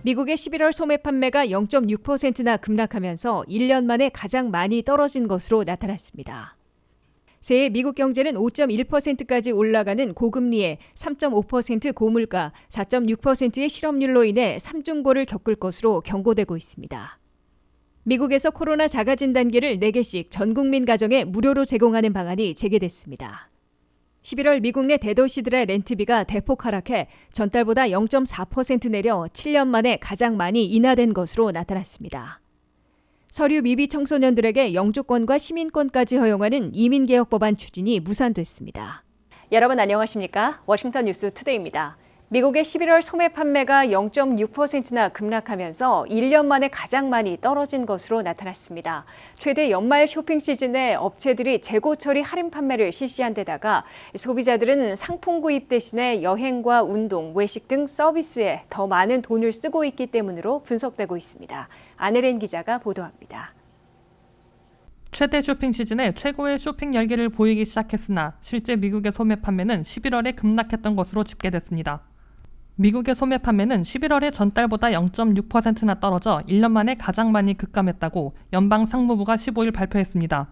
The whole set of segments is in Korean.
미국의 11월 소매 판매가 0.6%나 급락하면서 1년 만에 가장 많이 떨어진 것으로 나타났습니다. 새해 미국 경제는 5.1%까지 올라가는 고금리에 3.5% 고물가, 4.6%의 실업률로 인해 삼중고를 겪을 것으로 경고되고 있습니다. 미국에서 코로나 자가진단기를 4개씩 전 국민 가정에 무료로 제공하는 방안이 재개됐습니다. 11월 미국 내 대도시들의 렌트비가 대폭 하락해 전달보다 0.4% 내려 7년 만에 가장 많이 인하된 것으로 나타났습니다. 서류 미비 청소년들에게 영주권과 시민권까지 허용하는 이민개혁 법안 추진이 무산됐습니다. 여러분 안녕하십니까? 워싱턴 뉴스 투데이입니다. 미국의 11월 소매 판매가 0.6%나 급락하면서 1년 만에 가장 많이 떨어진 것으로 나타났습니다. 최대 연말 쇼핑 시즌에 업체들이 재고 처리 할인 판매를 실시한 데다가 소비자들은 상품 구입 대신에 여행과 운동, 외식 등 서비스에 더 많은 돈을 쓰고 있기 때문으로 분석되고 있습니다. 안혜린 기자가 보도합니다. 최대 쇼핑 시즌에 최고의 쇼핑 열기를 보이기 시작했으나 실제 미국의 소매 판매는 11월에 급락했던 것으로 집계됐습니다. 미국의 소매 판매는 11월에 전달보다 0.6%나 떨어져 1년 만에 가장 많이 급감했다고 연방 상무부가 15일 발표했습니다.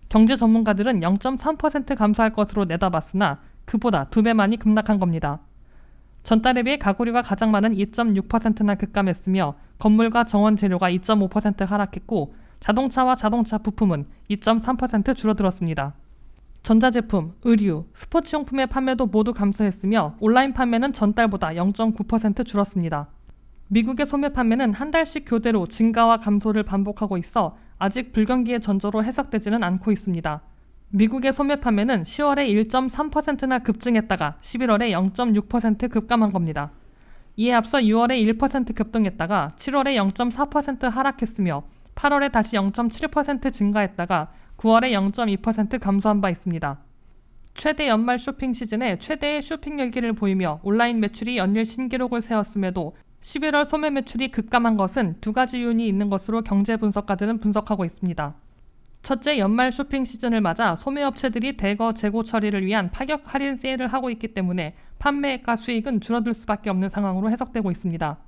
경제 전문가들은 0.3% 감소할 것으로 내다봤으나 그보다 2배 많이 급락한 겁니다. 전달에 비해 가구류가 가장 많은 2.6%나 급감했으며 건물과 정원 재료가 2.5% 하락했고 자동차와 자동차 부품은 2.3% 줄어들었습니다. 전자제품, 의류, 스포츠용품의 판매도 모두 감소했으며 온라인 판매는 전달보다 0.9% 줄었습니다. 미국의 소매 판매는 한 달씩 교대로 증가와 감소를 반복하고 있어 아직 불경기의 전조로 해석되지는 않고 있습니다. 미국의 소매 판매는 10월에 1.3%나 급증했다가 11월에 0.6% 급감한 겁니다. 이에 앞서 6월에 1% 급등했다가 7월에 0.4% 하락했으며 8월에 다시 0.7% 증가했다가 9월에 0.2% 감소한 바 있습니다. 최대 연말 쇼핑 시즌에 최대의 쇼핑 열기를 보이며 온라인 매출이 연일 신기록을 세웠음에도 11월 소매 매출이 급감한 것은 두 가지 요인이 있는 것으로 경제 분석가들은 분석하고 있습니다. 첫째, 연말 쇼핑 시즌을 맞아 소매업체들이 대거 재고 처리를 위한 파격 할인 세일을 하고 있기 때문에 판매액과 수익은 줄어들 수밖에 없는 상황으로 해석되고 있습니다.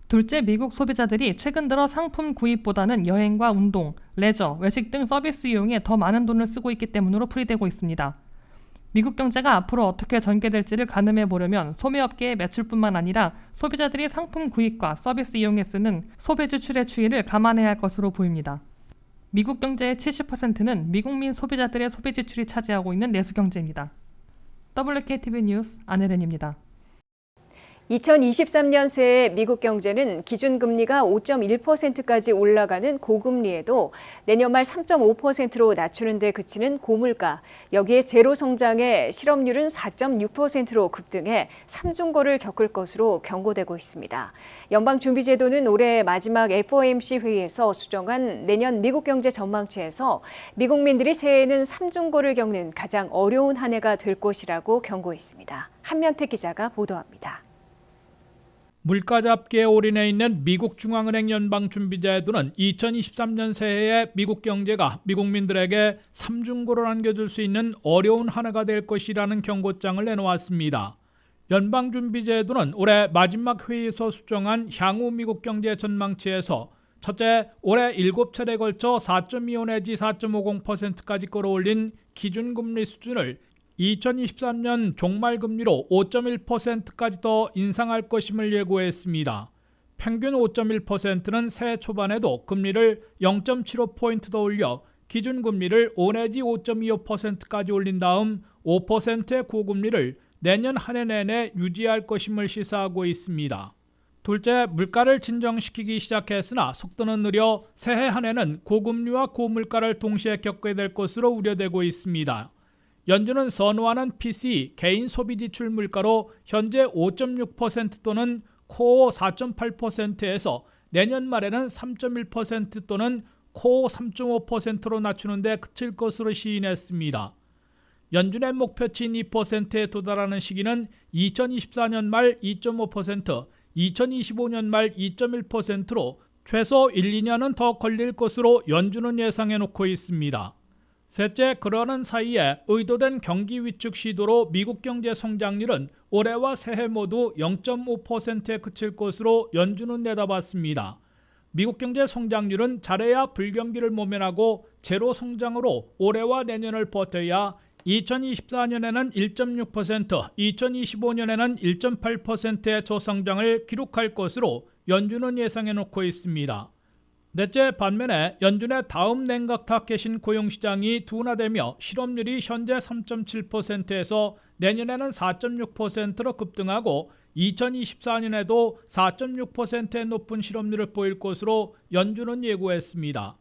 둘째, 미국 소비자들이 최근 들어 상품 구입보다는 여행과 운동, 레저, 외식 등 서비스 이용에 더 많은 돈을 쓰고 있기 때문으로 풀이되고 있습니다. 미국 경제가 앞으로 어떻게 전개될지를 가늠해 보려면 소매업계의 매출뿐만 아니라 소비자들이 상품 구입과 서비스 이용에 쓰는 소비 지출의 추이를 감안해야 할 것으로 보입니다. 미국 경제의 70%는 미국민 소비자들의 소비 지출이 차지하고 있는 내수 경제입니다. WKTV 뉴스 안혜린입니다. 2023년 새해 미국 경제는 기준금리가 5.1%까지 올라가는 고금리에도 내년 말 3.5%로 낮추는 데 그치는 고물가, 여기에 제로 성장의 실업률은 4.6%로 급등해 삼중고를 겪을 것으로 경고되고 있습니다. 연방준비제도는 올해 마지막 FOMC 회의에서 수정한 내년 미국 경제 전망치에서 미국민들이 새해에는 삼중고를 겪는 가장 어려운 한 해가 될 것이라고 경고했습니다. 한명태 기자가 보도합니다. 물가 잡기에 올인해 있는 미국 중앙은행 연방준비제도는 2023년 새해에 미국 경제가 미국민들에게 삼중고를 안겨줄 수 있는 어려운 한 해가 될 것이라는 경고장을 내놓았습니다. 연방준비제도는 올해 마지막 회의에서 수정한 향후 미국 경제 전망치에서 첫째, 올해 7차례에 걸쳐 4.25 내지 4.50%까지 끌어올린 기준금리 수준을 2023년 종말금리로 5.1%까지 더 인상할 것임을 예고했습니다. 평균 5.1%는 새해 초반에도 금리를 0.75포인트 더 올려 기준금리를 5 내지 5.25%까지 올린 다음 5%의 고금리를 내년 한 해 내내 유지할 것임을 시사하고 있습니다. 둘째, 물가를 진정시키기 시작했으나 속도는 느려 새해 한 해는 고금리와 고물가를 동시에 겪게 될 것으로 우려되고 있습니다. 연준은 선호하는 PCE 개인 소비 지출 물가로 현재 5.6% 또는 코어 4.8%에서 내년 말에는 3.1% 또는 코어 3.5%로 낮추는 데 그칠 것으로 시인했습니다. 연준의 목표치인 2%에 도달하는 시기는 2024년 말 2.5%, 2025년 말 2.1%로 최소 1, 2년은 더 걸릴 것으로 연준은 예상해놓고 있습니다. 셋째, 그러는 사이에 의도된 경기 위축 시도로 미국 경제 성장률은 올해와 새해 모두 0.5%에 그칠 것으로 연준은 내다봤습니다. 미국 경제 성장률은 잘해야 불경기를 모면하고 제로 성장으로 올해와 내년을 버텨야 2024년에는 1.6%, 2025년에는 1.8%의 저성장을 기록할 것으로 연준은 예상해 놓고 있습니다. 넷째, 반면에 연준의 다음 냉각 타겟인 고용시장이 둔화되며 실업률이 현재 3.7%에서 내년에는 4.6%로 급등하고 2024년에도 4.6%의 높은 실업률을 보일 것으로 연준은 예고했습니다.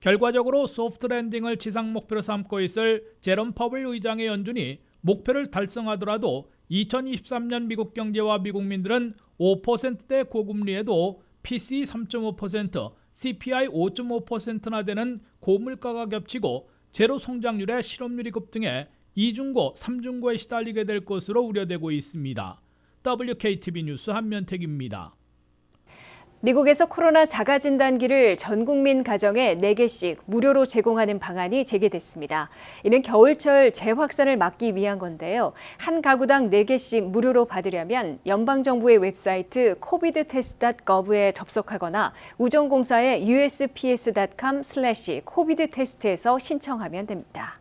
결과적으로 소프트 랜딩을 지상 목표로 삼고 있을 제롬 파월 의장의 연준이 목표를 달성하더라도 2023년 미국 경제와 미국민들은 5%대 고금리에도 PCE 3.5%, CPI 5.5%나 되는 고물가가 겹치고 제로 성장률의 실업률이 급등해 2중고, 3중고에 시달리게 될 것으로 우려되고 있습니다. WKTV 뉴스 한면택입니다. 미국에서 코로나 자가진단기를 전 국민 가정에 4개씩 무료로 제공하는 방안이 제기됐습니다. 이는 겨울철 재확산을 막기 위한 건데요. 한 가구당 4개씩 무료로 받으려면 연방정부의 웹사이트 covidtest.gov에 접속하거나 우정공사의 usps.com/covidtest에서 신청하면 됩니다.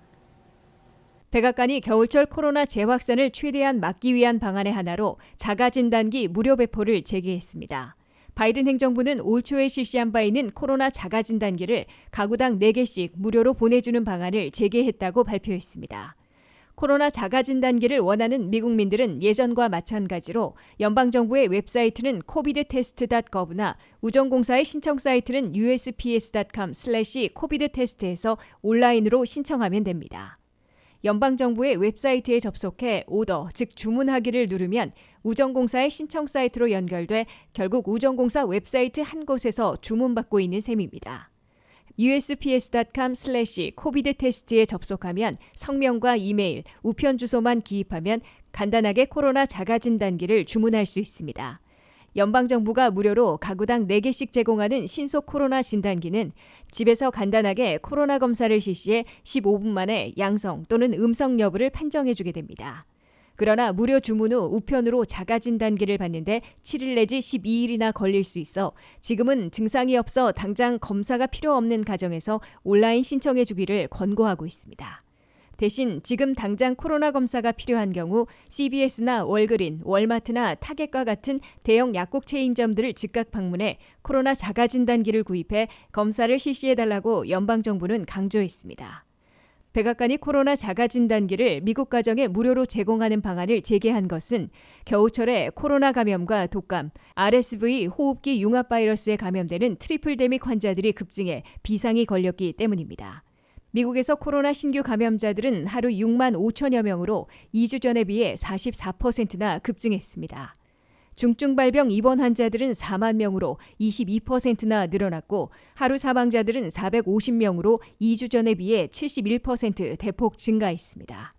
백악관이 겨울철 코로나 재확산을 최대한 막기 위한 방안의 하나로 자가진단기 무료 배포를 제기했습니다. 바이든 행정부는 올 초에 실시한 바 있는 코로나 자가진단기를 가구당 4개씩 무료로 보내주는 방안을 재개했다고 발표했습니다. 코로나 자가진단기를 원하는 미국민들은 예전과 마찬가지로 연방정부의 웹사이트는 covidtest.gov나 우정공사의 신청 사이트는 usps.com/covidtest에서 온라인으로 신청하면 됩니다. 연방정부의 웹사이트에 접속해 오더, 즉 주문하기를 누르면 우정공사의 신청 사이트로 연결돼 결국 우정공사 웹사이트 한 곳에서 주문받고 있는 셈입니다. usps.com/covidtest에 접속하면 성명과 이메일, 우편 주소만 기입하면 간단하게 코로나 자가진단기를 주문할 수 있습니다. 연방정부가 무료로 가구당 4개씩 제공하는 신속 코로나 진단기는 집에서 간단하게 코로나 검사를 실시해 15분 만에 양성 또는 음성 여부를 판정해주게 됩니다. 그러나 무료 주문 후 우편으로 자가진단기를 받는데 7일 내지 12일이나 걸릴 수 있어 지금은 증상이 없어 당장 검사가 필요 없는 가정에서 온라인 신청해주기를 권고하고 있습니다. 대신 지금 당장 코로나 검사가 필요한 경우 CVS나 월그린, 월마트나 타겟과 같은 대형 약국 체인점들을 즉각 방문해 코로나 자가진단기를 구입해 검사를 실시해달라고 연방정부는 강조했습니다. 백악관이 코로나 자가진단기를 미국 가정에 무료로 제공하는 방안을 제기한 것은 겨우철에 코로나 감염과 독감, RSV 호흡기 융합 바이러스에 감염되는 트리플데믹 환자들이 급증해 비상이 걸렸기 때문입니다. 미국에서 코로나 신규 감염자들은 하루 6만 5천여 명으로 2주 전에 비해 44%나 급증했습니다. 중증 발병 입원 환자들은 4만 명으로 22%나 늘어났고 하루 사망자들은 450명으로 2주 전에 비해 71% 대폭 증가했습니다.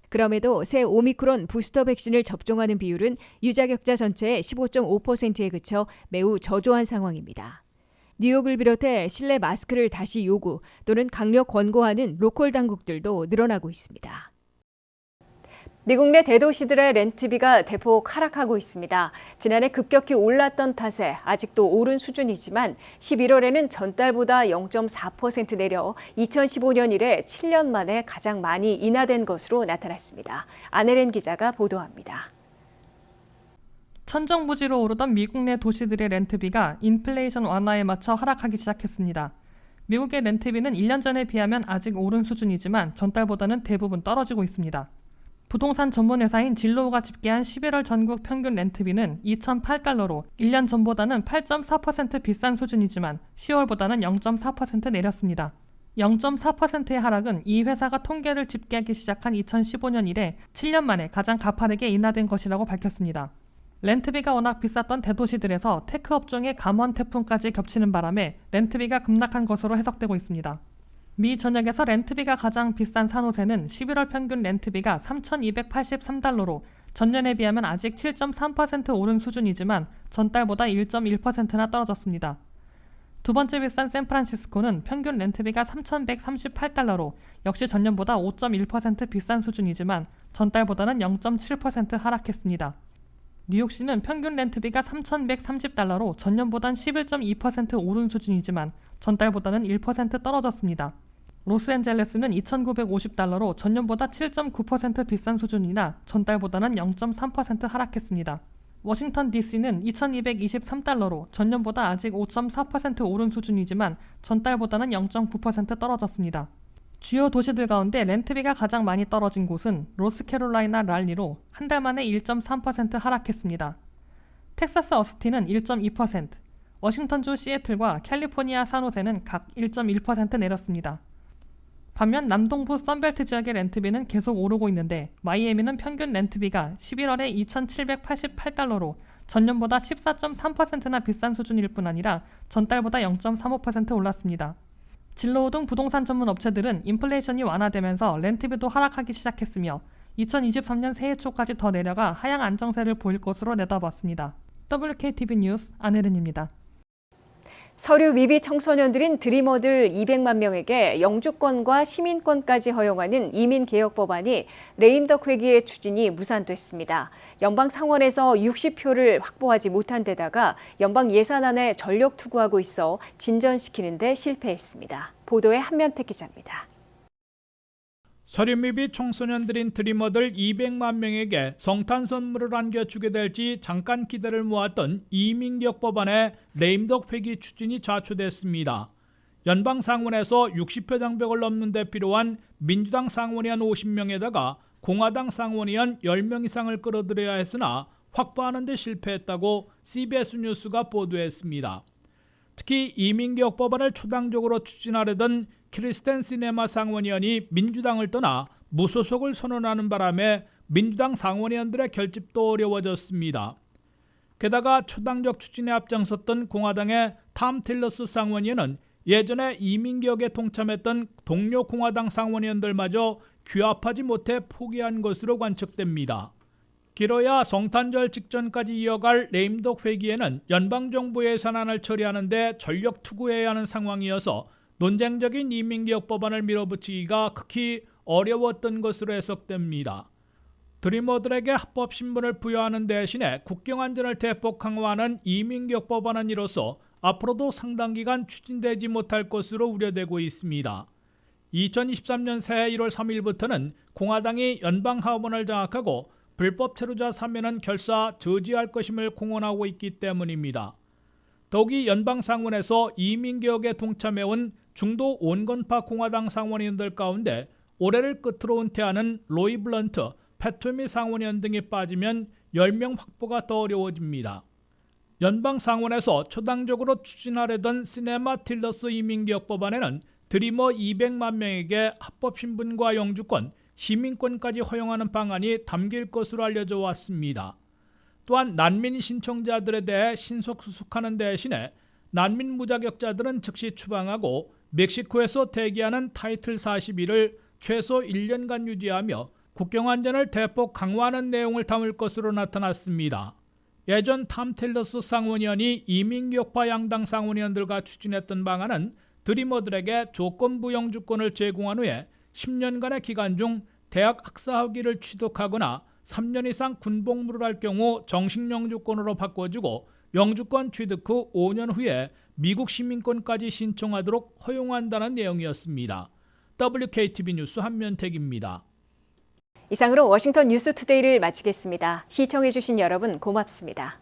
그럼에도 새 오미크론 부스터 백신을 접종하는 비율은 유자격자 전체의 15.5%에 그쳐 매우 저조한 상황입니다. 뉴욕을 비롯해 실내 마스크를 다시 요구 또는 강력 권고하는 로컬 당국들도 늘어나고 있습니다. 미국 내 대도시들의 렌트비가 대폭 하락하고 있습니다. 지난해 급격히 올랐던 탓에 아직도 오른 수준이지만 11월에는 전달보다 0.4% 내려 2015년 이래 7년 만에 가장 많이 인하된 것으로 나타났습니다. 안혜린 기자가 보도합니다. 천정부지로 오르던 미국 내 도시들의 렌트비가 인플레이션 완화에 맞춰 하락하기 시작했습니다. 미국의 렌트비는 1년 전에 비하면 아직 오른 수준이지만 전달보다는 대부분 떨어지고 있습니다. 부동산 전문 회사인 진로우가 집계한 11월 전국 평균 렌트비는 2,008달러로 1년 전보다는 8.4% 비싼 수준이지만 10월보다는 0.4% 내렸습니다. 0.4%의 하락은 이 회사가 통계를 집계하기 시작한 2015년 이래 7년 만에 가장 가파르게 인하된 것이라고 밝혔습니다. 렌트비가 워낙 비쌌던 대도시들에서 테크 업종의 감원 태풍까지 겹치는 바람에 렌트비가 급락한 것으로 해석되고 있습니다. 미 전역에서 렌트비가 가장 비싼 산호세는 11월 평균 렌트비가 3,283달러로 전년에 비하면 아직 7.3% 오른 수준이지만 전달보다 1.1%나 떨어졌습니다. 두 번째 비싼 샌프란시스코는 평균 렌트비가 3,138달러로 역시 전년보다 5.1% 비싼 수준이지만 전달보다는 0.7% 하락했습니다. 뉴욕시는 평균 렌트비가 3,130달러로 전년보단 11.2% 오른 수준이지만 전달보다는 1% 떨어졌습니다. 로스앤젤레스는 2,950달러로 전년보다 7.9% 비싼 수준이나 전달보다는 0.3% 하락했습니다. 워싱턴 DC는 2,223달러로 전년보다 아직 5.4% 오른 수준이지만 전달보다는 0.9% 떨어졌습니다. 주요 도시들 가운데 렌트비가 가장 많이 떨어진 곳은 노스캐롤라이나 랄리로 한 달 만에 1.3% 하락했습니다. 텍사스 어스틴은 1.2%, 워싱턴주 시애틀과 캘리포니아 산호세는 각 1.1% 내렸습니다. 반면 남동부 선벨트 지역의 렌트비는 계속 오르고 있는데 마이애미는 평균 렌트비가 11월에 2,788달러로 전년보다 14.3%나 비싼 수준일 뿐 아니라 전달보다 0.35% 올랐습니다. 진로우 등 부동산 전문 업체들은 인플레이션이 완화되면서 렌트비도 하락하기 시작했으며 2023년 새해 초까지 더 내려가 하향 안정세를 보일 것으로 내다봤습니다. WKTV 뉴스 안혜린입니다. 서류 미비 청소년들인 드리머들 200만 명에게 영주권과 시민권까지 허용하는 이민개혁 법안이 레임덕 회기의 추진이 무산됐습니다. 연방 상원에서 60표를 확보하지 못한 데다가 연방 예산안에 전력 투구하고 있어 진전시키는 데 실패했습니다. 보도에 한면택 기자입니다. 서류 미비 청소년들인 드리머들 200만 명에게 성탄 선물을 안겨주게 될지 잠깐 기대를 모았던 이민개혁 법안의 레임덕 회기 추진이 좌초됐습니다. 연방 상원에서 60표 장벽을 넘는 데 필요한 민주당 상원의원 50명에다가 공화당 상원의원 10명 이상을 끌어들여야 했으나 확보하는 데 실패했다고 CBS 뉴스가 보도했습니다. 특히 이민개혁 법안을 초당적으로 추진하려던 크리스텐 시네마 상원의원이 민주당을 떠나 무소속을 선언하는 바람에 민주당 상원의원들의 결집도 어려워졌습니다. 게다가 초당적 추진에 앞장섰던 공화당의 탐 틸러스 상원의원은 예전에 이민개혁에 동참했던 동료 공화당 상원의원들마저 규합하지 못해 포기한 것으로 관측됩니다. 길어야 성탄절 직전까지 이어갈 레임덕 회기에는 연방정부 예산안을 처리하는 데 전력 투구해야 하는 상황이어서 논쟁적인 이민개혁 법안을 밀어붙이기가 극히 어려웠던 것으로 해석됩니다. 드리머들에게 합법 신분을 부여하는 대신에 국경안전을 대폭 강화하는 이민개혁 법안은 이로써 앞으로도 상당 기간 추진되지 못할 것으로 우려되고 있습니다. 2023년 새해 1월 3일부터는 공화당이 연방 하원을 장악하고 불법 체류자 사면은 결사 저지할 것임을 공언하고 있기 때문입니다. 더욱이 연방 상원에서 이민개혁에 동참해온 중도 온건파 공화당 상원의원들 가운데 올해를 끝으로 은퇴하는 로이 블런트, 패트미 상원의원 등이 빠지면 10명 확보가 더 어려워집니다. 연방 상원에서 초당적으로 추진하려던 시네마 틸러스 이민개혁 법안에는 드리머 200만 명에게 합법 신분과 영주권, 시민권까지 허용하는 방안이 담길 것으로 알려져 왔습니다. 또한 난민 신청자들에 대해 신속 수속하는 대신에 난민 무자격자들은 즉시 추방하고 멕시코에서 대기하는 타이틀 41을 최소 1년간 유지하며 국경안전을 대폭 강화하는 내용을 담을 것으로 나타났습니다. 예전 탐 틸러스 상원의원이 이민개혁파 양당 상원의원들과 추진했던 방안은 드리머들에게 조건부 영주권을 제공한 후에 10년간의 기간 중 대학 학사 학위를 취득하거나 3년 이상 군복무를 할 경우 정식 영주권으로 바꿔주고 영주권 취득 후 5년 후에 미국 시민권까지 신청하도록 허용한다는 내용이었습니다. WKTV 뉴스 한면택입니다. 이상으로 워싱턴 뉴스투데이를 마치겠습니다. 시청해주신 여러분 고맙습니다.